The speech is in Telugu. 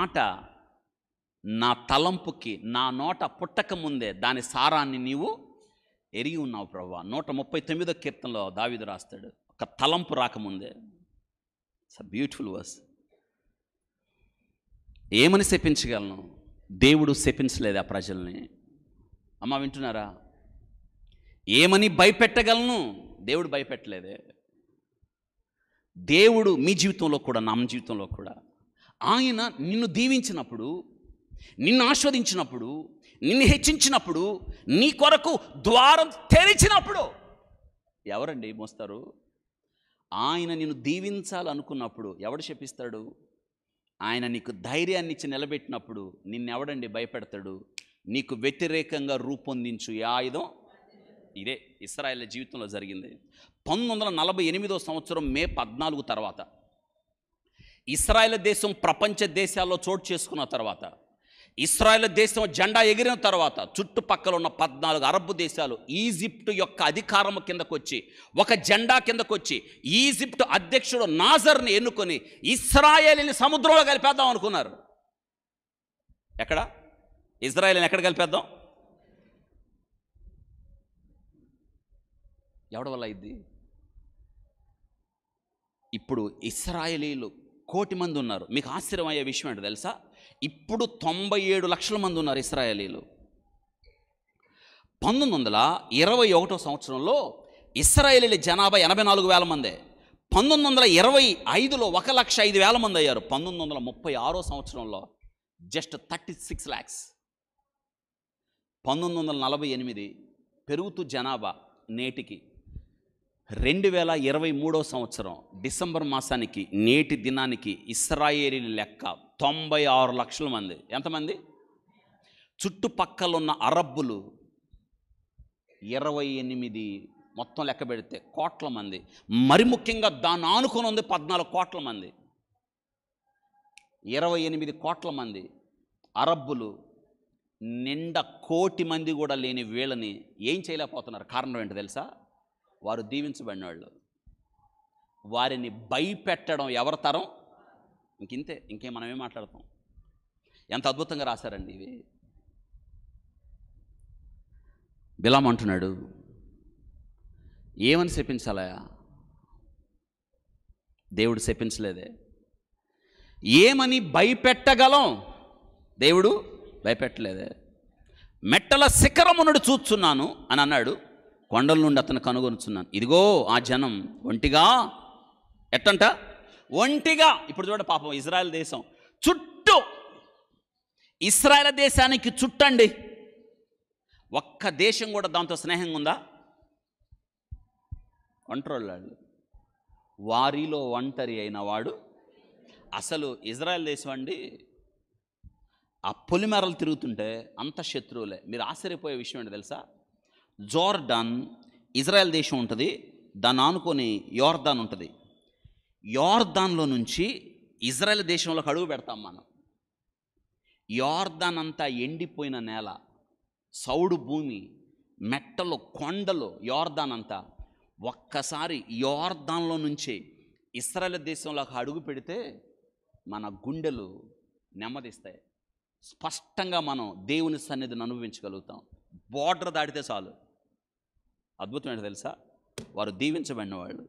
మాట నా తలంపుకి నా నోట పుట్టక ముందే దాని సారాన్ని నీవు ఎరిగి ఉన్నావు ప్రభువా. 139వ కీర్తనలో దావీదు రాస్తాడు, ఒక తలంపు రాకముందే. It's a beautiful verse. ఏమని శపించగలను? దేవుడు శపించలేదు ఆ ప్రజల్ని. అమ్మ వింటున్నారా? ఏమని భయపెట్టగలను? దేవుడు భయపెట్టలేదే. దేవుడు మీ జీవితంలో కూడా నా జీవితంలో కూడా ఆయన నిన్ను దీవించినప్పుడు, నిన్ను ఆస్వాదించినప్పుడు, నిన్ను హెచ్చించినప్పుడు, నీ కొరకు ద్వారం తెరిచినప్పుడు ఎవరండి మోస్తారు? ఆయన నిన్ను దీవించాలనుకున్నప్పుడు ఎవడు శపిస్తాడు? ఆయన నీకు ధైర్యాన్ని ఇచ్చి నిలబెట్టినప్పుడు నిన్నెవడండి భయపెడతాడు? నీకు వ్యతిరేకంగా రూపొందించు ఏ ఆయుధం? ఇదే ఇశ్రాయేలు జీవితంలో జరిగింది. 1948వ సంవత్సరం మే 14 తర్వాత ఇశ్రాయేలు దేశం ప్రపంచ దేశాల్లో చోటు చేసుకున్న తర్వాత, ఇశ్రాయేలు దేశం జెండా ఎగిరిన తర్వాత చుట్టుపక్కల ఉన్న 14 అరబ్ దేశాలు ఈజిప్టు యొక్క అధికారం కిందకు వచ్చి, ఒక జెండా కిందకు వచ్చి, ఈజిప్టు అధ్యక్షుడు నాజర్ని ఎన్నుకొని ఇశ్రాయేలుని సముద్రంలో కలిపేద్దాం అనుకున్నారు. ఎక్కడ? ఇజ్రాయేలుని ఎక్కడ కలిపేద్దాం? ఎవడి వల్ల అయింది? ఇప్పుడు ఇశ్రాయేలీలు 1 కోటి మంది ఉన్నారు. మీకు ఆశ్చర్యమయ్యే విషయం ఏంటో తెలుసా? ఇప్పుడు 97 లక్షల మంది ఉన్నారు ఇశ్రాయేలీలు. 1921వ సంవత్సరంలో ఇశ్రాయేలీల జనాభా 84,000 మందే. 1925లో 1,05,000 మంది అయ్యారు. 1936వ సంవత్సరంలో జస్ట్ 36 lakhs. 1948 పెరుగుతూ జనాభా నేటికి 2023వ సంవత్సరం డిసెంబర్ మాసానికి నేటి దినానికి ఇశ్రాయేలీ లెక్క 96 లక్షల మంది. ఎంతమంది? చుట్టుపక్కల ఉన్న అరబ్బులు 28, మొత్తం లెక్క పెడితే కోట్ల మంది. మరి ముఖ్యంగా దాన్ని ఆనుకొని ఉంది 14 కోట్ల మంది. 28 కోట్ల మంది అరబ్బులు నిండా 1 కోటి మంది కూడా లేని వీళ్ళని ఏం చేయలేకపోతున్నారు? కారణం ఏంటో తెలుసా? వారు దీవించబడిన వాళ్ళు. వారిని భయపెట్టడం ఎవరి తరం? ఇంకింతే, ఇంకేం మనం ఏం మాట్లాడతాం? ఎంత అద్భుతంగా రాశారండి ఇవి. బిలాం అంటున్నాడు, ఏమని శపించాలా? దేవుడు శపించలేదే. ఏమని భయపెట్టగలం? దేవుడు భయపెట్టలేదే. మెట్టల శిఖరమునుడు చూస్తున్నాను అని అన్నాడు, కొండల నుండి అతను కనుగొనుచున్నాను. ఇదిగో ఆ జనం ఒంటిగా, ఎట్టంట? ఒంటిగా. ఇప్పుడు చూడ పాపం ఇజ్రాయెల్ దేశం చుట్టూ, ఇశ్రాయేలు దేశానికి చుట్టండి, ఒక్క దేశం కూడా దాంతో స్నేహంగా ఉందా? ఒంటరోళ్ళు. వారిలో ఒంటరి అయిన వాడు. అసలు ఇజ్రాయెల్ దేశం అండి, ఆ పొలిమేరలు తిరుగుతుంటే అంత శత్రువులే. మీరు ఆశ్చర్యపోయే విషయం ఏంటో తెలుసా? జోర్డాన్ ఇజ్రాయెల్ దేశం ఉంటుంది, దాన్ని ఆనుకొని యోర్దాన్ ఉంటుంది. యోర్దాన్లో నుంచి ఇజ్రాయెల్ దేశంలోకి అడుగు పెడతాం మనం. యోర్దాన్ అంతా ఎండిపోయిన నేల, సౌడు భూమి, మెట్టలు, కొండలు, యోర్దాన్ అంతా. ఒక్కసారి యోర్దాన్లో నుంచి ఇశ్రాయేలు దేశంలోకి అడుగు పెడితే మన గుండెలు నెమ్మదిస్తాయి. స్పష్టంగా మనం దేవుని సన్నిధిని అనుభవించగలుగుతాం. బోర్డర్ దాటితే చాలు. అద్భుతం ఏంటో తెలుసా? వారు దీవించబడిన వాళ్ళు.